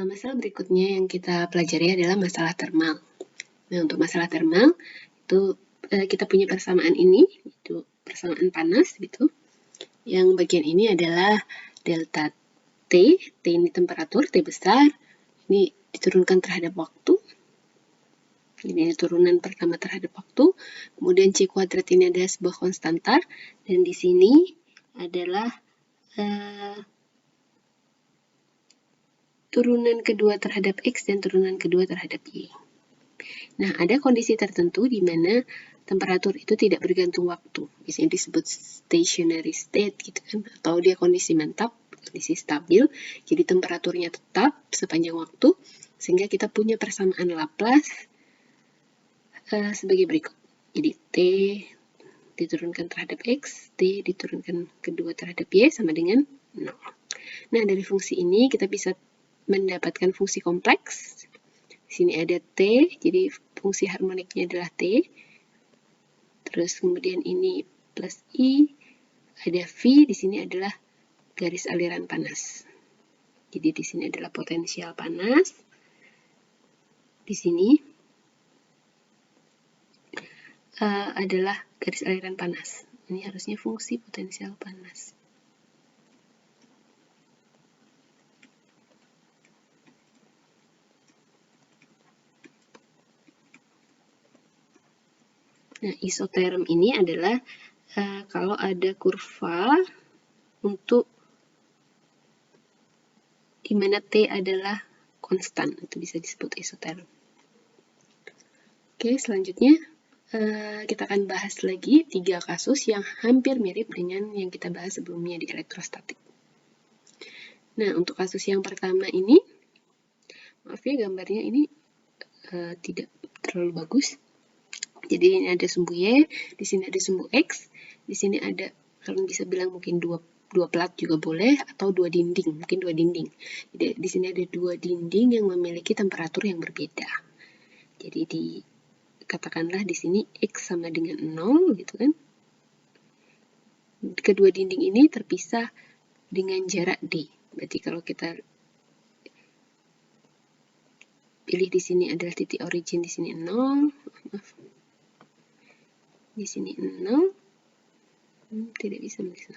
Masalah berikutnya yang kita pelajari adalah masalah thermal. Nah, untuk masalah thermal, itu kita punya persamaan ini, itu persamaan panas gitu. Yang bagian ini adalah delta T, T ini temperatur, T besar, ini diturunkan terhadap waktu. Ini turunan pertama terhadap waktu. Kemudian C kuadrat ini adalah sebuah konstanta, dan di sini adalah turunan kedua terhadap X dan turunan kedua terhadap Y. Nah, ada kondisi tertentu di mana temperatur itu tidak bergantung waktu. Biasanya disebut stationary state gitu kan, atau dia kondisi mantap, kondisi stabil. Jadi temperaturnya tetap sepanjang waktu, sehingga kita punya persamaan Laplace sebagai berikut. Jadi T diturunkan terhadap X, T diturunkan kedua terhadap Y sama dengan 0. Nah, dari fungsi ini kita bisa mendapatkan fungsi kompleks. Di sini ada T, jadi fungsi harmoniknya adalah T. Terus kemudian ini plus I, ada V, di sini adalah garis aliran panas. Jadi di sini adalah potensial panas. Di sini adalah garis aliran panas. Ini harusnya fungsi potensial panas. Nah, isoterm ini adalah kalau ada kurva untuk di mana T adalah konstan, itu bisa disebut isoterm. Oke, selanjutnya kita akan bahas lagi 3 kasus yang hampir mirip dengan yang kita bahas sebelumnya di elektrostatik. Nah, untuk kasus yang pertama ini, maaf ya gambarnya ini tidak terlalu bagus. Jadi ini ada sumbu Y, di sini ada sumbu X, di sini ada, kalau bisa bilang mungkin dua plat juga boleh, atau 2 dinding, mungkin 2 dinding. Jadi di sini ada 2 dinding yang memiliki temperatur yang berbeda. Jadi katakanlah di sini X sama dengan 0 gitu kan. Kedua dinding ini terpisah dengan jarak D. Berarti kalau kita pilih di sini adalah titik origin, di sini 0, maaf. Di sini 0, tidak bisa menulisnya.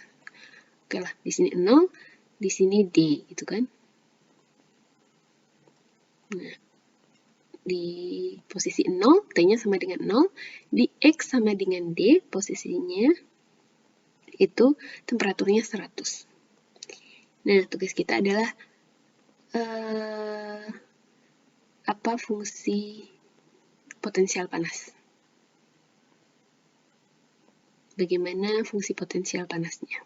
Oke lah, di sini 0, di sini D, gitu kan. Nah, di posisi 0, T-nya sama dengan 0, di X sama dengan D, posisinya itu temperaturnya 100. Nah, tugas kita adalah apa fungsi potensial panas. Bagaimana fungsi potensial panasnya?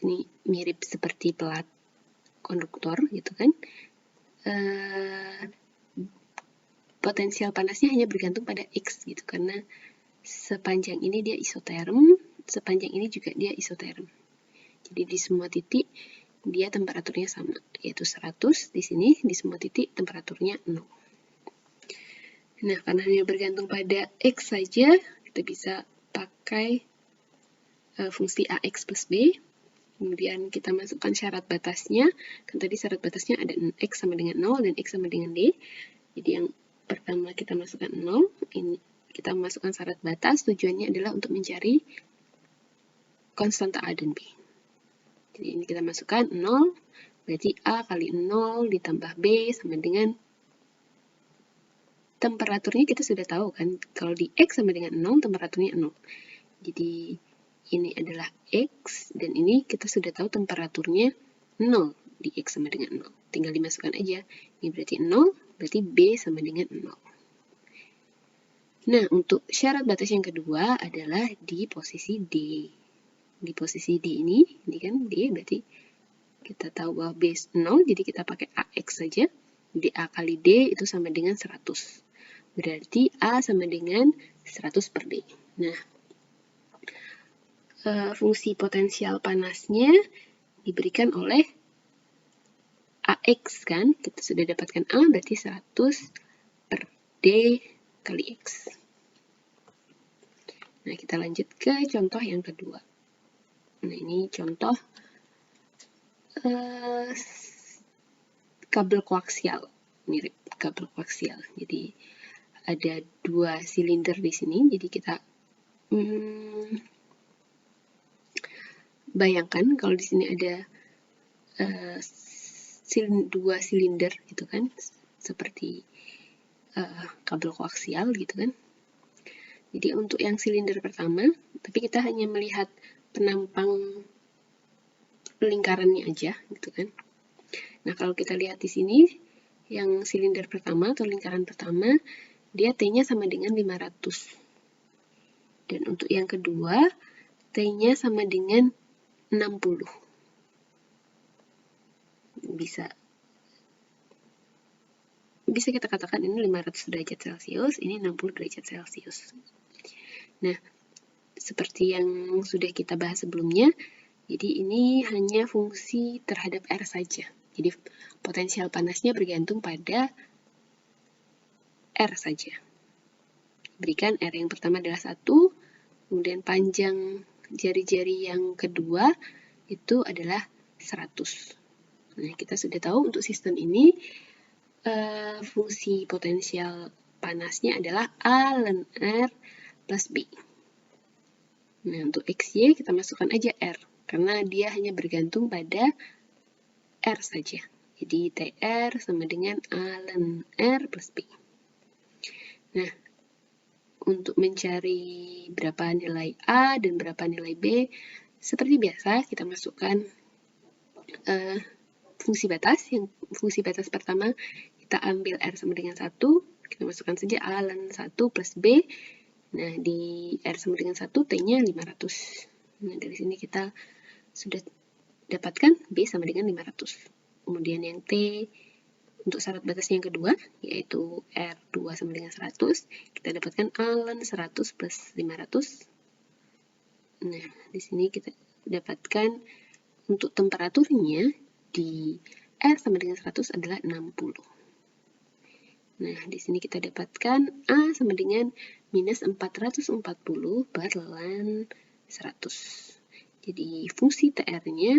Ini mirip seperti pelat konduktor gitu kan. Potensial panasnya hanya bergantung pada X gitu, karena sepanjang ini dia isoterm, sepanjang ini juga dia isoterm. Jadi di semua titik dia temperaturnya sama, yaitu 100 di sini, di semua titik temperaturnya 0. Nah, karena hanya bergantung pada X saja, kita bisa pakai fungsi AX plus B. Kemudian kita masukkan syarat batasnya. Kan tadi syarat batasnya ada X sama dengan 0 dan X sama dengan D. Jadi yang pertama kita masukkan 0, ini kita masukkan syarat batas, tujuannya adalah untuk mencari konstanta A dan B. Jadi ini kita masukkan 0, berarti A kali 0 ditambah B sama dengan temperaturnya kita sudah tahu kan, kalau di X sama dengan 0, temperaturnya 0. Jadi ini adalah X, dan ini kita sudah tahu temperaturnya 0 di X sama dengan 0. Tinggal dimasukkan aja. Ini berarti 0, berarti B sama dengan 0. Nah, untuk syarat batas yang kedua adalah di posisi D. Di posisi D ini kan D, berarti kita tahu bahwa B 0, jadi kita pakai AX saja. Jadi A kali D itu sama dengan 100. Berarti A sama dengan 100 per D. Nah, fungsi potensial panasnya diberikan oleh AX kan. Kita sudah dapatkan A, berarti 100 per D kali X. Nah, kita lanjut ke contoh yang kedua. Nah, ini contoh kabel koaksial, mirip kabel koaksial. Jadi ada 2 silinder di sini, jadi kita bayangkan kalau di sini ada 2 silinder gitu kan, seperti kabel koaksial gitu kan. Jadi untuk yang silinder pertama, tapi kita hanya melihat penampang lingkarannya aja gitu kan. Nah, kalau kita lihat di sini, yang silinder pertama atau lingkaran pertama, dia T-nya sama dengan 500. Dan untuk yang kedua, T-nya sama dengan 60. Bisa kita katakan ini 500 derajat Celcius, ini 60 derajat Celcius. Nah, seperti yang sudah kita bahas sebelumnya, jadi ini hanya fungsi terhadap R saja. Jadi potensial panasnya bergantung pada R saja. Berikan R yang pertama adalah 1, kemudian panjang jari-jari yang kedua itu adalah 100. Nah, kita sudah tahu untuk sistem ini fungsi potensial panasnya adalah A ln R plus B. Nah, untuk XY kita masukkan aja R, karena dia hanya bergantung pada R saja. Jadi TR sama dengan A ln R plus B. Nah, untuk mencari berapa nilai A dan berapa nilai B, seperti biasa kita masukkan fungsi batas. Yang fungsi batas pertama kita ambil R sama dengan 1, kita masukkan saja A ln 1 plus B. Nah, di R sama dengan 1, T-nya 500. Nah, dari sini kita sudah dapatkan B sama dengan 500. Kemudian yang T, untuk syarat batas yang kedua, yaitu R2 sama dengan 100, kita dapatkan A ln 100 plus 500. Nah, di sini kita dapatkan untuk temperaturnya di R sama dengan 100 adalah 60. Nah, di sini kita dapatkan A sama dengan minus 440 per ln 100. Jadi fungsi TR-nya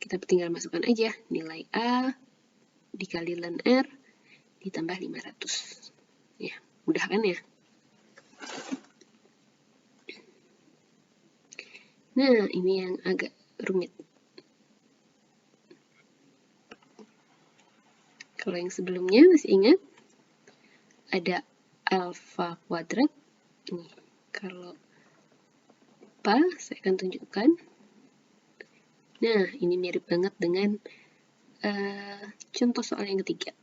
kita tinggal masukkan aja nilai A dikali ln R ditambah 500. Ya, mudah kan ya? Nah, ini yang agak rumit. Kalau yang sebelumnya masih ingat? Ada alfa kuadrat. Nih, kalau apa, saya akan tunjukkan. Nah, ini mirip banget dengan contoh soal yang ketiga.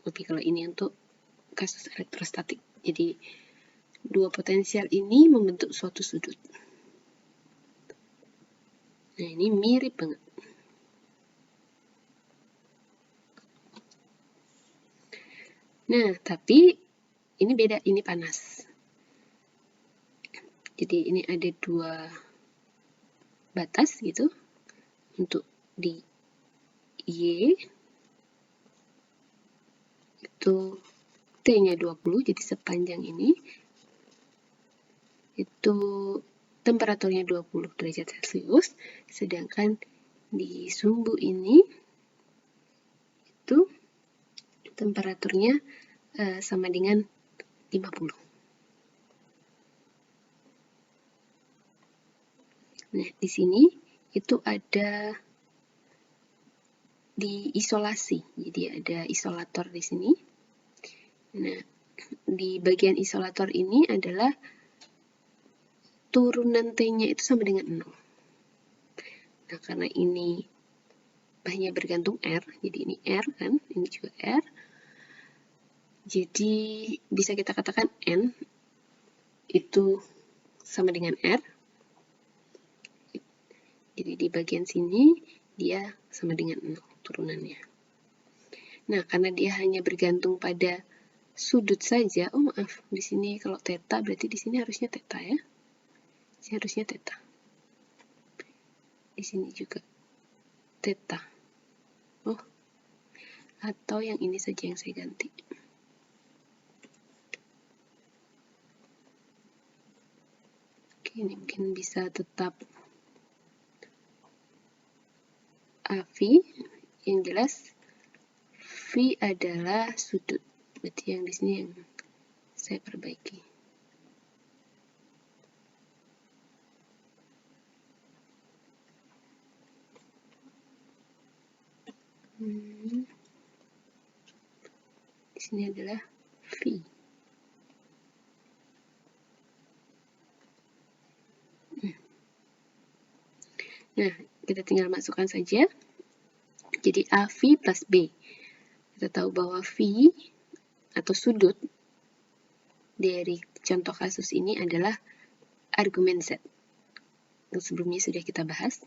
Tapi kalau ini untuk kasus elektrostatik. Jadi, dua potensial ini membentuk suatu sudut. Nah, ini mirip banget. Nah, tapi ini beda, ini panas. Jadi ini ada 2 batas gitu. Untuk di Y itu T-nya 20, jadi sepanjang ini itu temperaturnya 20 derajat Celcius, sedangkan di sumbu ini itu temperaturnya sama dengan 50. Nah, di sini itu ada diisolasi, jadi ada isolator di sini. Nah, di bagian isolator ini adalah turunan T-nya itu sama dengan 0. Nah, karena ini hanya bergantung R, jadi ini R kan, ini juga R. Jadi bisa kita katakan N itu sama dengan R. Jadi di bagian sini dia sama dengan 0 turunannya. Nah, karena dia hanya bergantung pada sudut saja, oh maaf, di sini kalau theta berarti di sini harusnya theta ya. Ini harusnya theta. Di sini juga theta. Oh, atau yang ini saja yang saya ganti. Oke, ini mungkin bisa tetap AV. Yang jelas V adalah sudut. Berarti yang di sini yang saya perbaiki. Di sini adalah V. Nah, kita tinggal masukkan saja. Jadi AV plus B. Kita tahu bahwa V atau sudut dari contoh kasus ini adalah argumen Z. Yang sebelumnya sudah kita bahas.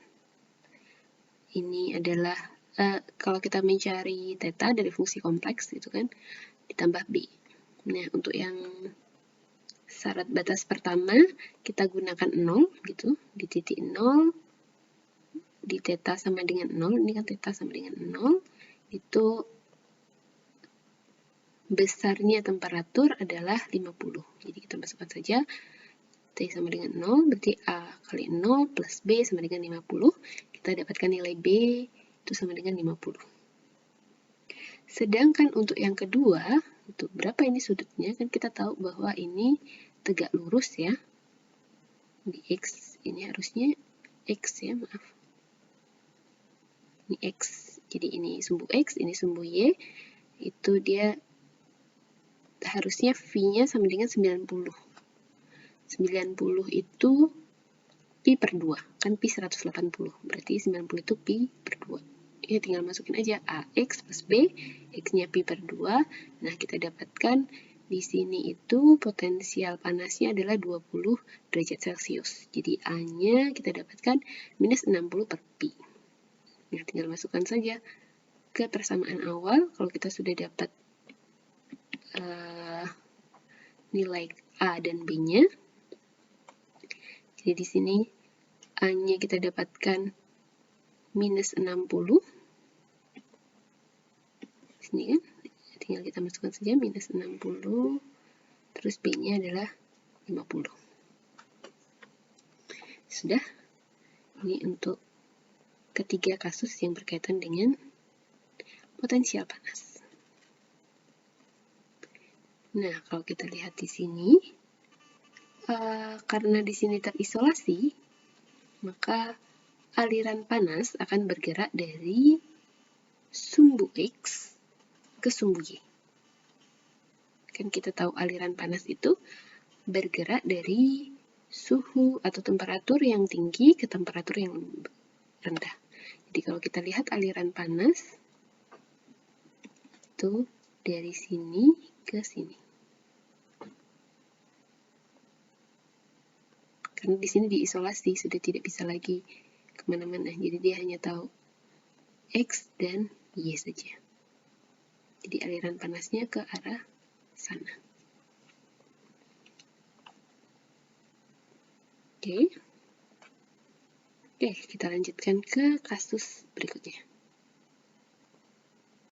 Ini adalah kalau kita mencari theta dari fungsi kompleks itu kan ditambah B. Nah, untuk yang syarat batas pertama kita gunakan 0 gitu, di titik 0 di theta sama dengan 0, ini kan theta sama dengan 0, itu besarnya temperatur adalah 50. Jadi kita masukkan saja T sama dengan 0, berarti A kali 0 plus B sama dengan 50. Kita dapatkan nilai B itu sama dengan 50. Sedangkan untuk yang kedua, itu berapa ini sudutnya? Kan kita tahu bahwa ini tegak lurus ya. Di X, ini harusnya X ya, maaf. Ini X, jadi ini sumbu X, ini sumbu Y, itu dia harusnya V-nya sama dengan 90. 90 itu Pi per 2, kan Pi 180, berarti 90 itu Pi per 2. Ya tinggal masukin aja AX plus B, X-nya Pi per 2, nah kita dapatkan di sini itu potensial panasnya adalah 20 derajat Celcius. Jadi A-nya kita dapatkan minus 60 per Pi. Nah, tinggal masukkan saja ke persamaan awal. Kalau kita sudah dapat nilai A dan B-nya, jadi di sini A-nya kita dapatkan minus 60. Di sini kan, tinggal kita masukkan saja minus 60, terus B-nya adalah 50. Sudah, ini untuk ketiga kasus yang berkaitan dengan potensial panas. Nah, kalau kita lihat di sini, karena di sini terisolasi, maka aliran panas akan bergerak dari sumbu X ke sumbu Y. Kan kita tahu aliran panas itu bergerak dari suhu atau temperatur yang tinggi ke temperatur yang rendah. Jadi kalau kita lihat aliran panas itu dari sini ke sini. Karena di sini diisolasi, sudah tidak bisa lagi kemana-mana. Jadi dia hanya tahu X dan Y saja. Jadi aliran panasnya ke arah sana. Oke, kita lanjutkan ke kasus berikutnya.